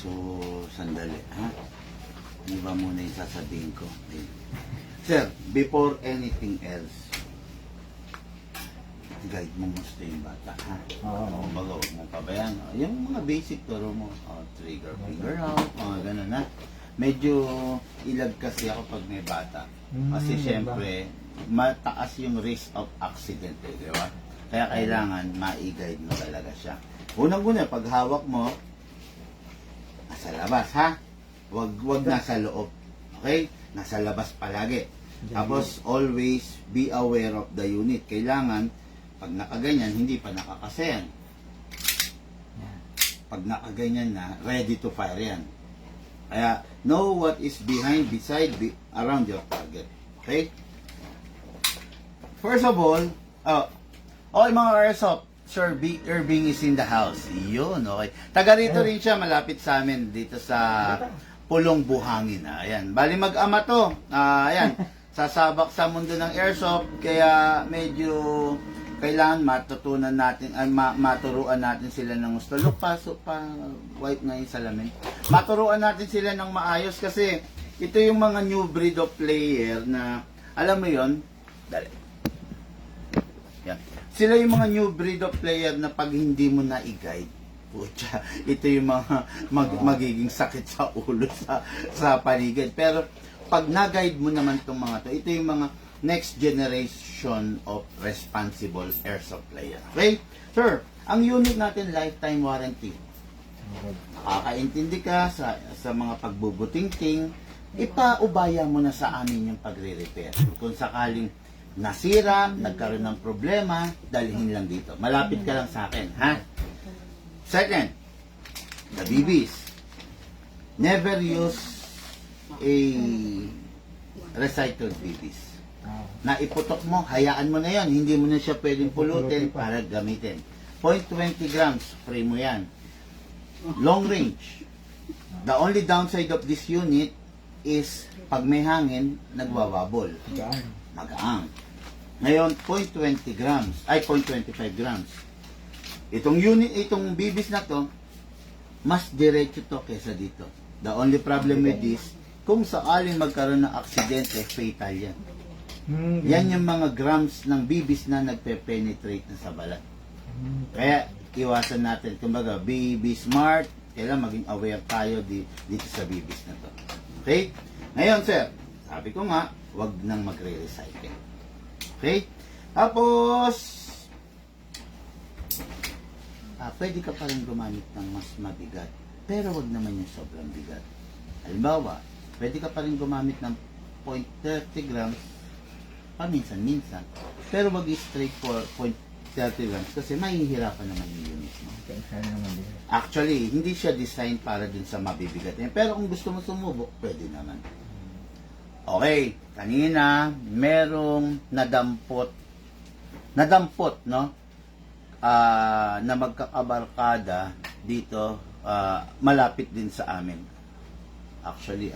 So, sandali, ha? Ano ba muna yung sasabihin ko? Ayun. Sir, before anything else, guide mo gusto yung bata, ha? Oo. Baga, huwag mong pabayaan. Yung mga basic turo mo, trigger, finger out, mga ganun, ha? Medyo ilag kasi ako pag may bata. Kasi syempre, mataas yung risk of accident, di ba? Kaya kailangan ma-guide mo talaga siya. Unang-una, pag hawak mo, nasa labas, ha? Wag nasa loob. Okay? Nasa labas palagi. Tapos, always be aware of the unit. Kailangan, pag nakaganyan, hindi pa nakakasen. Pag nakaganyan na, ready to fire yan. Kaya, know what is behind, beside, around your target. Okay? First of all, okay mga airsoft, Sir Irving is in the house. Yun, okay. Taga rito rin siya, malapit sa amin, dito sa Pulong Buhangin. Ayan, bali mag-ama to. Ayan, sasabak sa mundo ng airsoft, kaya medyo kailangan matutunan natin, maturuan natin sila ng gusto. Look, pasok pa, wipe na yung salamin. Maturuan natin sila ng maayos kasi ito yung mga new breed of player na, alam mo yon, dali. Yan. Sila yung mga new breed of player na pag hindi mo na i-guide, putya, ito yung mga magiging sakit sa ulo sa paligid. Pero pag na-guide mo naman itong mga to, ito yung mga next generation of responsible airsoft player. Okay? Sir, ang unit natin lifetime warranty. Nakakaintindi ka sa mga pagbubuting-ting, ipaubaya mo na sa amin yung pagre-repair. Kung sakaling nasira, nagkaroon ng problema, dalhin lang dito. Malapit ka lang sa akin, ha? Second, the BBs. Never use a recycled BBs. Na iputok mo, hayaan mo na yan. Hindi mo na siya pwedeng pulutin para gamitin. 0.20 grams, spray mo yan. Long range. The only downside of this unit is pag may hangin, nagwawabol. Magaang. Ngayon, 0.20 grams, ay 0.25 grams. Itong unit, itong BBs na to, mas diretso to kesa dito. The only problem with this, kung saaling magkaroon ng aksidente, fatal yan. Yan yung mga grams ng BBs na nagpe-penetrate na sa balat. Kaya, iwasan natin. Kumbaga, be smart, kailangan maging aware tayo dito sa BBs na to. Okay? Ngayon, sir, sabi ko nga, wag nang magre-recycle. Okay? Tapos, pwede ka pa rin gumamit ng mas mabigat. Pero wag naman yung sobrang bigat. Halimbawa, pwede ka pa rin gumamit ng 0.30 grams paminsan-minsan. Pero wag straight for 0.30 grams kasi mahihirapan naman yung unit mo. Actually, hindi siya design para din sa mabibigat. Pero kung gusto mo sumubok, pwede naman. Okay, kanina merong nadampot, no? Na magkakabarkada dito, malapit din sa amin. Actually,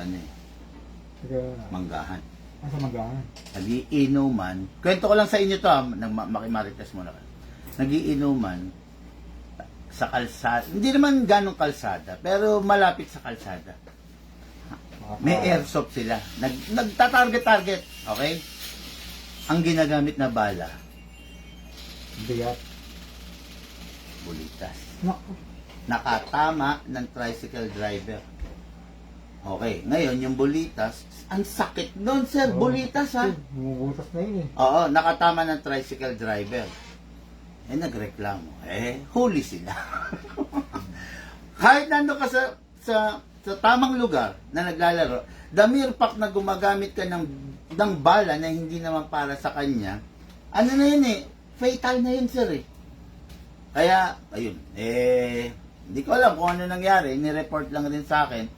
Manggahan. Sa Manggahan. Nagiinuman. Kwento ko lang sa inyo to, makimarites muna ka. Nagiinuman sa kalsada. Hindi naman ganong kalsada, pero malapit sa kalsada. May airsoft sila. Nagta-target. Okay? Ang ginagamit na bala, Bigat. bulitas. Naku. Nakatama ng tricycle driver. Okay, ngayon yung bulitas, ang sakit doon, sir. Bulitas, ha? Bumubutas na yun eh. Oo, nakatama ng tricycle driver. Nagreklamo. Huli sila. Kahit nando ka sa tamang lugar na naglalaro, the mere fact na gumagamit ka ng bala na hindi naman para sa kanya, ano na yun fatal na yun, sir. Kaya, ayun, hindi ko alam kung ano nangyari, ni-report lang rin sa akin,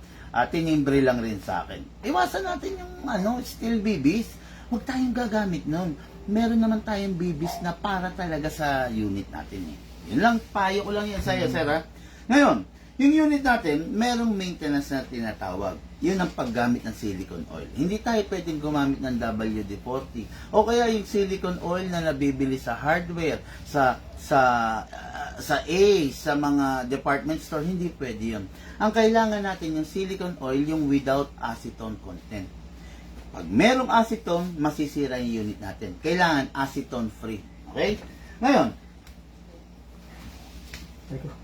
tinimbre lang rin sa akin. Iwasan natin yung steel BBs. Huwag tayong gagamit nun. Meron naman tayong BBs na para talaga sa unit natin. Yun lang, payo ko lang yan sa'yo, sir, ha? Ngayon, Yung unit natin, merong maintenance na tinatawag. Yun ang paggamit ng silicone oil. Hindi tayo pwedeng gumamit ng WD-40 o kaya yung silicone oil na nabibili sa hardware, sa Ace, sa mga department store, hindi pwede yun. Ang kailangan natin yung silicone oil, yung without acetone content. Pag merong acetone, masisira yung unit natin. Kailangan acetone free. Okay? Ngayon, Teka.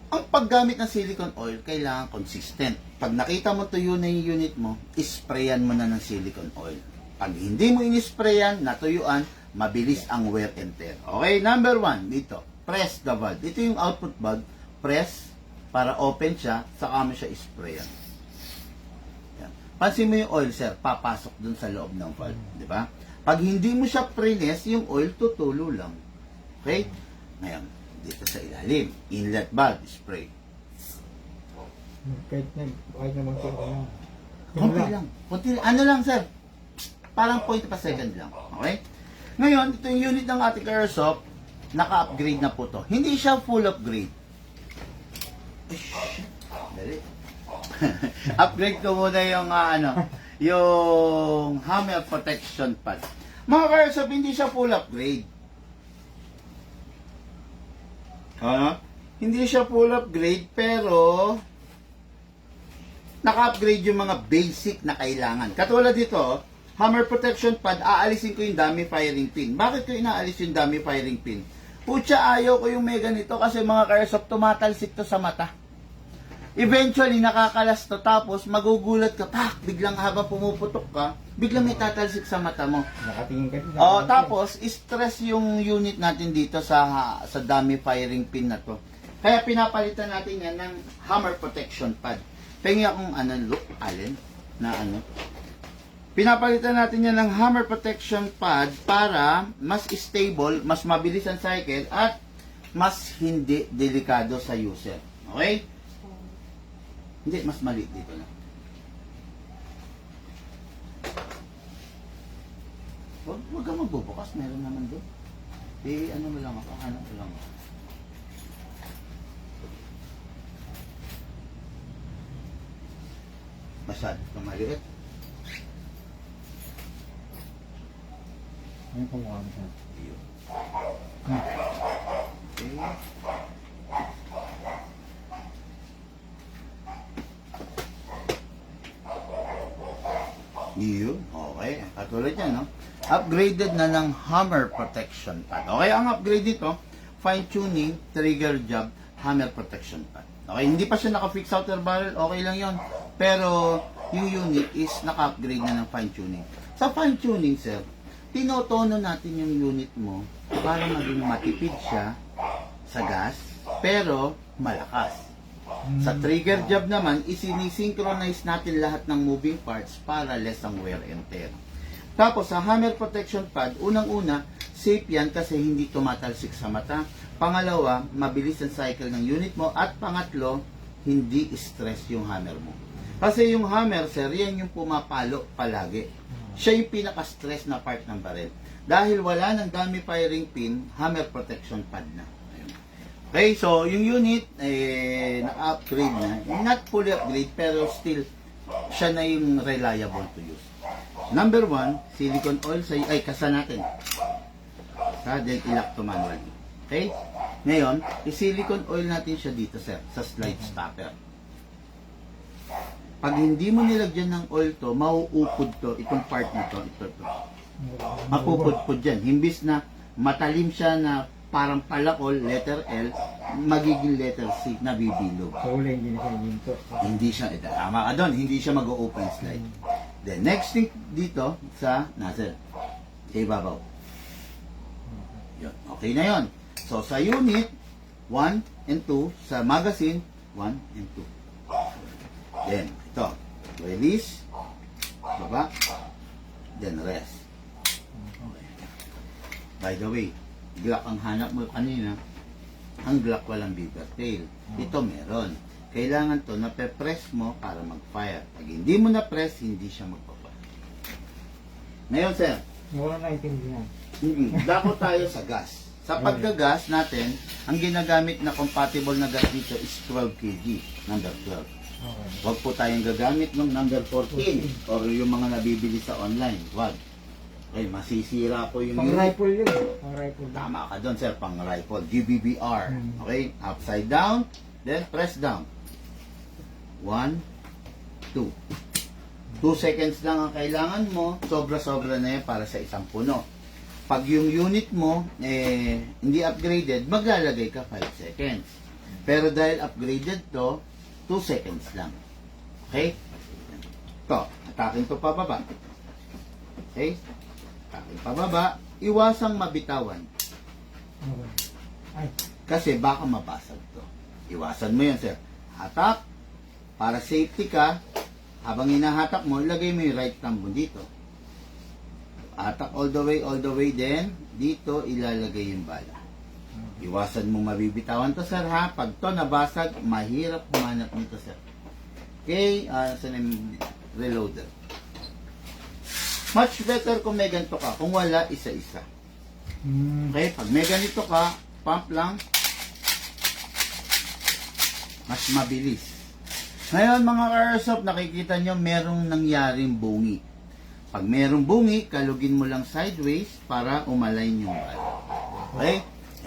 ang paggamit ng silicone oil, kailangan consistent. Pag nakita mo tuyo na yung unit mo, isprayan mo na ng silicone oil. Pag hindi mo inisprayan, natuyuan, mabilis ang wear and tear. Okay, number 1, dito, press the valve. Ito yung output valve, press, para open siya, saka mo siya isprayan. Yan. Pansin mo yung oil, sir, papasok dun sa loob ng valve, di ba? Pag hindi mo siya press, yung oil tutulo lang. Okay? Ngayon, dito sa ilalim, inlet valve, spray. Kahit naman ko lang. Konti lang. Konti lang. Ano lang, sir? Parang 0.5 second lang. Okay? Ngayon, ito yung unit ng ating airsoft, naka-upgrade na po to. Hindi siya full upgrade. Ay, shit. Dali. Upgrade ko muna yung, yung hammer protection pad. Mga airsoft, hindi siya full upgrade. Hindi siya full upgrade, pero naka-upgrade yung mga basic na kailangan. Katulad dito, hammer protection pad, aalisin ko yung dummy firing pin. Bakit ko inaalis yung dummy firing pin? Putya, ayaw ko yung mega nito kasi mga airsoft, tumatalsik to sa mata. Eventually, nakakalas to, tapos magugulat ka, biglang habang pumuputok ka, biglang may tatalsik sa mata mo. Nakatingin ka din. Tapos, stress yung unit natin dito sa dummy firing pin na to. Kaya pinapalitan natin yan ng hammer protection pad. Pengi akong look, Allen, na Pinapalitan natin yan ng hammer protection pad para mas stable, mas mabilis ang cycle, at mas hindi delikado sa user. Okay? Hindi, mas maliit dito lang. Huwag kang magbubukas, meron naman doon. Ano mo lang ako, ano mo lang ako. Masyado ka maliit. Ano po mukha mo siya? Iyo. Okay. Yun, okay. Katulad yan, no? Upgraded na ng hammer protection pad. Okay, ang upgrade dito, fine tuning, trigger job, hammer protection pad. Okay, hindi pa siya naka-fix outer barrel, okay lang yon. Pero, yung unit is naka-upgrade na ng fine tuning. Sa fine tuning, sir, tinotono natin yung unit mo para maging matipid siya sa gas, pero malakas. Sa trigger job naman, isinisynchronize natin lahat ng moving parts para less ang wear and tear. Tapos sa hammer protection pad, unang-una, safe yan kasi hindi tumatalsik sa mata. Pangalawa, mabilis ang cycle ng unit mo. At pangatlo, hindi stress yung hammer mo. Kasi yung hammer, sir, yan yung pumapalo palagi. Siya yung pinaka-stress na part ng barrel. Dahil wala ng dummy firing pin, hammer protection pad na. Okay, so yung unit na-upgrade na. Not fully upgrade, pero still siya na yung reliable to use. Number 1, silicone oil kasa natin. Then ilak to manually. Okay? Ngayon, i-silicone oil natin siya dito, sir, sa slide stopper. Pag hindi mo nilagyan ng oil to, mauupod to, itong part na to, ito. Mapupudpud dyan. Himbis na matalim siya na parang palakol, letter L, magiging letter C na bibilog. Sa uli, hindi na siya ginto. Hindi siya, tama ka doon, hindi siya mag-open slide. Then, next thing dito, sa nozzle. Sa ibabaw. Yun, okay na yun. So, sa unit, 1 and 2, sa magazine, 1 and 2. Then, ito, release, baba, then rest. By the way, Glock ang hanap mo kanina, ang Glock walang beaver tail. Ito meron. Kailangan to na pe-press mo para mag-fire. Pag hindi mo na-press, hindi siya magpa-fire. Ngayon, sir, Wala na itindihan. dako tayo sa gas. Sa paggagas natin, ang ginagamit na compatible na gas dito is 12 kg, number 12. Okay. Huwag po tayong gagamit ng number 14 or yung mga nabibili sa online. Huwag. Okay, masisira po yung Pang unit. rifle yun. Pang rifle. Tama ka doon, sir, pang rifle. GBBR. Hmm. Okay, upside down, then press down. 1, 2. 2 seconds lang ang kailangan mo, sobra-sobra na yan para sa isang puno. Pag yung unit mo hindi upgraded, maglalagay ka 5 seconds. Pero dahil upgraded to, 2 seconds lang. Okay? Ito, atakin to pababa. Okay? Atakin pababa. Iwasang mabitawan. Okay. Ay. Kasi baka mabasag to. Iwasan mo yun, sir. Hatak. Para safety ka, habang hinahatak mo, ilagay mo yung right thumb mo dito. Hatak all the way, then dito ilalagay yung bala. Iwasan mo mabibitawan to, sir, ha? Pag to nabasag, mahirap humanap nito, sir. Okay, saan yung reloader? Much better kung may ganito ka. Kung wala, isa-isa. Okay, pag may ganito ka, pump lang, mas mabilis. Ngayon, mga ka-airsoft, nakikita nyo, merong nangyaring bungi. Pag merong bungi, kalugin mo lang sideways para umalign yung bala. Okay?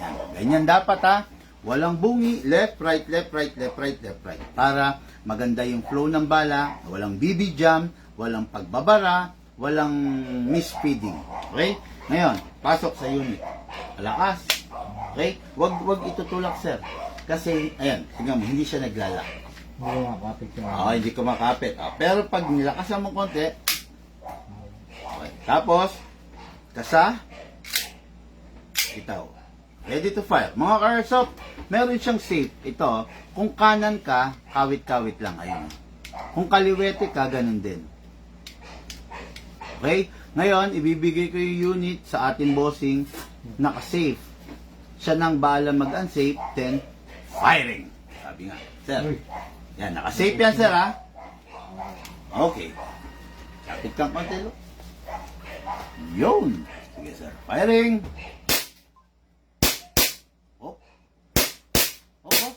Yan. Ganyan dapat, ha. Walang bungi, left, right, left, right, left, right, left, right. Para maganda yung flow ng bala, walang BB jam, walang pagbabara, walang misfeeding. Okay? Ngayon, pasok sa unit. Malakas. Okay? Wag itutulak, sir. Kasi, ayan, tingnan mo, hindi siya naglalak. Hindi ko makapit yung Hindi ko makapit. Pero pag nilakasan mo konti, okay. Tapos, kasa, bitaw. Ready to fire. Mga ka-airsoft, meron siyang safe. Ito, kung kanan ka, kawit-kawit lang. Ayun. Kung kaliwete ka, ganun din. Okay? Ngayon, ibibigay ko yung unit sa ating bossing, naka-safe. Siya nang bahala mag-unsafe, then, firing. Sabi nga, sir. Yan, naka-safe yan, sir, ha? Okay. Kapit kang konti, look. Yun. Sige, sir. Firing. Oh. Oh.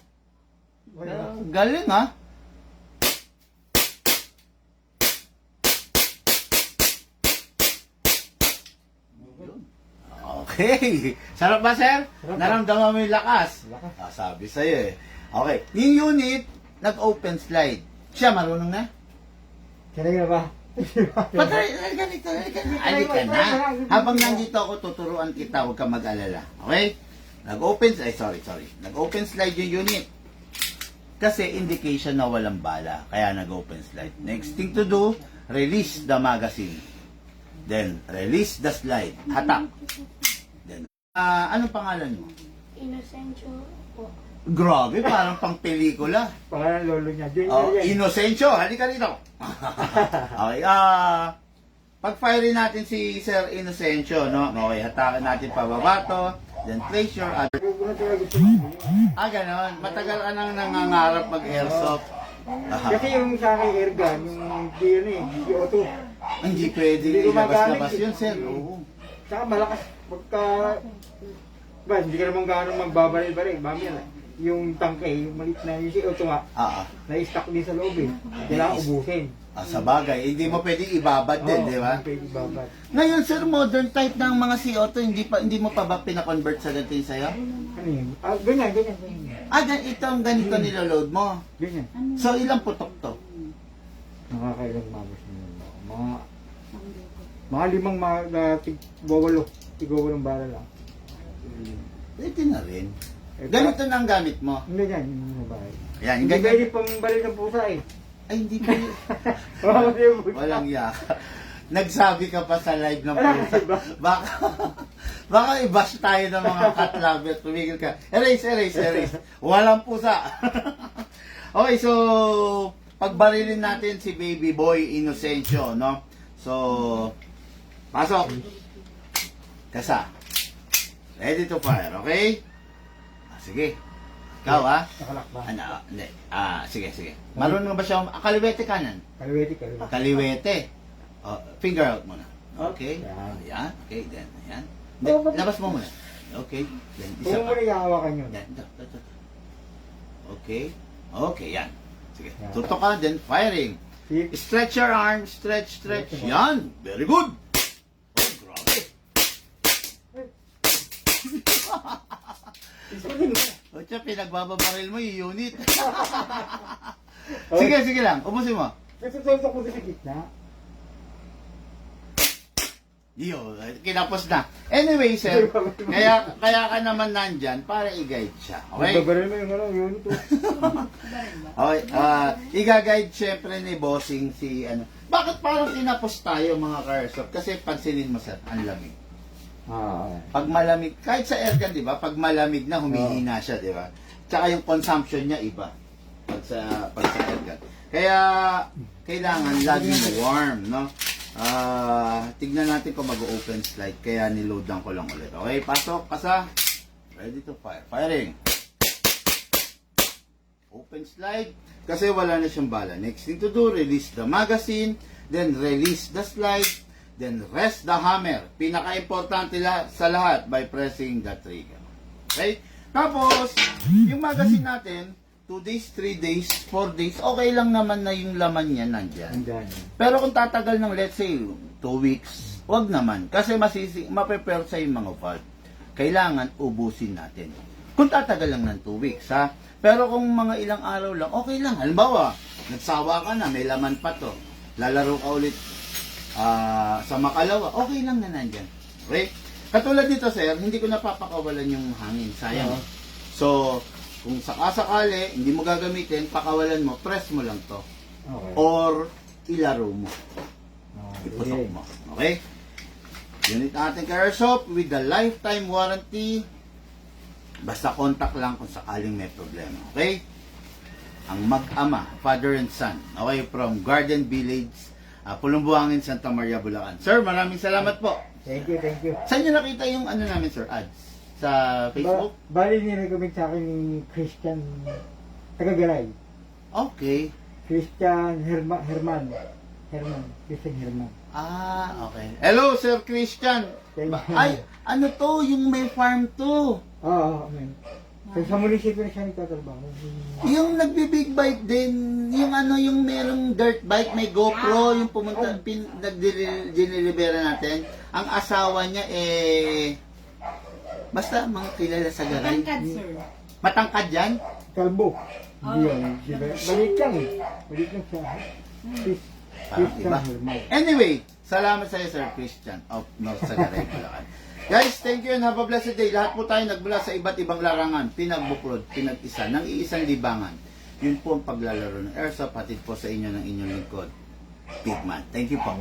Galing, ha? Okay. Sarap ba, sir? Sarap. Naramdaman mo yung lakas? Lakas. Sabi sa'yo, eh. Okay. Yung unit, nag-open slide. Siya, marunong na? Sanay na ba? Patay, ganito. Halika na. Habang nandito ako, tuturuan kita, huwag ka mag-alala. Okay? Nag-open slide yung unit. Kasi indication na walang bala. Kaya nag-open slide. Next thing to do, release the magazine. Then, release the slide. Hatak. Then, anong pangalan mo? Inocencio po. Grabe, parang pang pelikula. Pangalan lolo niya. Oh, Inocencio, halika rito. Okay, pag-fire natin si Sir Inocencio, no? Okay, hatakan natin pababa to. Then place your other... ganon. Matagal ka nang nangangarap mag-airsoft. Kasi yung sa akin airgun, yung DO2. Hindi pwede Hindi ilabas-labas gumagamit. yun, sir. Oo. Saka malakas pagka... Ba, hindi ka naman gano'ng magbabaril-baril. Mamaya na. Yung tangke, yung malit na yung CO2 nga, na-stuck din sa loob eh. Kailangan ubusin. Sa bagay, hindi mo pwedeng ibabad din, di ba? Hindi pwede babad. Ngayon, sir, modern type ng mga CO2, hindi mo pa ba pina-convert sa ganito yung sa'yo? Ano yun? Ganyan. Ito ang ganito niloload mo. Ganyan. So, ilang putok to? Nakakailang mabos nyo. Mga limang tig-wawalong bara lang. Pwede na rin. Ganito na ang gamit mo. Hindi yan, yung babae. Yan, yung Hindi ganyan. pwede pang baril ng pusa eh. Ay, hindi pwede. Walang yaka. Nagsabi ka pa sa live ng pusa. Baka i-bash tayo ng mga cat lover. Tumigil ka. Erase. Walang pusa. Okay, so, pagbarilin natin si baby boy Inocencio, no? So, pasok. Kasa. Ready to fire, okay? Sige. Ikaw, ha? Nakalak ba? Hindi. Sige. Marunong ba siya? Kaliwete kanan? Kaliwete. Kaliwete. Finger out muna. Okay. Yan. Ayan. Okay, then. Ayan. Hindi, labas mo muna. Okay. Then, Huwag isa mo pa. muna ihahawakan yun. Yan. Ito. Okay. Okay, yan. Sige. Yan. Tutok ka, then firing. Six. Stretch your arms. Stretch. Yan. Very good. Oh, grabe. O, tiya, pinagbababaril mo yung unit. Sige lang. Ubusin mo. Nagsusuntok mo sa gitna. Yo, kinapos na. Anyway, sir, kaya ka naman nandyan para i-guide siya. Okay? Magbabaril mo yung yun ito. Okay, i-guide syempre ni bossing si ano. Bakit parang kinapos tayo mga karsop? Kasi pansinin mo sir, ang lamig. Pag malamig, kahit sa airgun, di ba? Pag malamig na, humihina siya, di ba? Tsaka yung consumption niya iba. Pag sa airgun. Kaya, kailangan laging warm, no? Tignan natin kung mag-open slide. Kaya niload lang ko lang ulit. Okay, pasok, pasa. Ready to fire. Firing. Open slide. Kasi wala na siyang bala. Next thing to do, release the magazine. Then release the slide. Then rest the hammer. Pinaka-importante sa lahat by pressing the trigger. Okay? Tapos, yung magazine natin, 2 days, 3 days, 4 days, okay lang naman na yung laman niya nandyan. Pero kung tatagal ng let's say 2 weeks, wag naman. Kasi maprepare sa yung mga valve. Kailangan ubusin natin. Kung tatagal lang ng 2 weeks, ha? Pero kung mga ilang araw lang, okay lang. Halimbawa, nagsawa ka na, may laman pa to. Lalaro ka ulit sa makalawa, okay lang na nandyan. Okay? Katulad nito, sir, hindi ko napapakawalan yung hangin. Sayang. So, kung sakasakali, hindi mo gagamitin, pakawalan mo, press mo lang to. Okay. Or, ilaro mo. Iputok mo. Okay? Unit natin ka airsoft with the lifetime warranty. Basta contact lang kung sakaling may problema. Okay? Ang mag-ama, father and son. Okay? From Garden Village, Pulong Buhangin, Santa Maria, Bulacan. Sir, maraming salamat po. Thank you. Saan nyo nakita yung ano namin, sir? Ads? Sa Facebook? Bali nirecommend sa akin ni Christian Tagagalay. Okay. Christian Herman. Christian Herman. Okay. Hello, Sir Christian. Ay, ano to? Yung may farm to. Oo, amen. Sa munisipyo na siya nagtatrabaho. Yung nagbi-big bike din, yung ano, yung merong dirt bike, may GoPro, yung pumunta, dinilibera natin. Ang asawa niya, basta mga kilala sa garay. Matangkad, sir. Matangkad yan? Kalbo. Hindi yan. Balik lang eh. Balik lang siya. Parang iba. Anyway, salamat sa iyo, Sir Christian of North Sagaray, Bulacan. Guys, thank you and have a blessed day. Lahat po tayo nagmula sa iba't ibang larangan, pinagbuklod, pinag-isa, ng iisang libangan. Yun po ang paglalaro ng airsoft, hatid po sa inyo ng inyong lingkod, Big Man. Thank you po.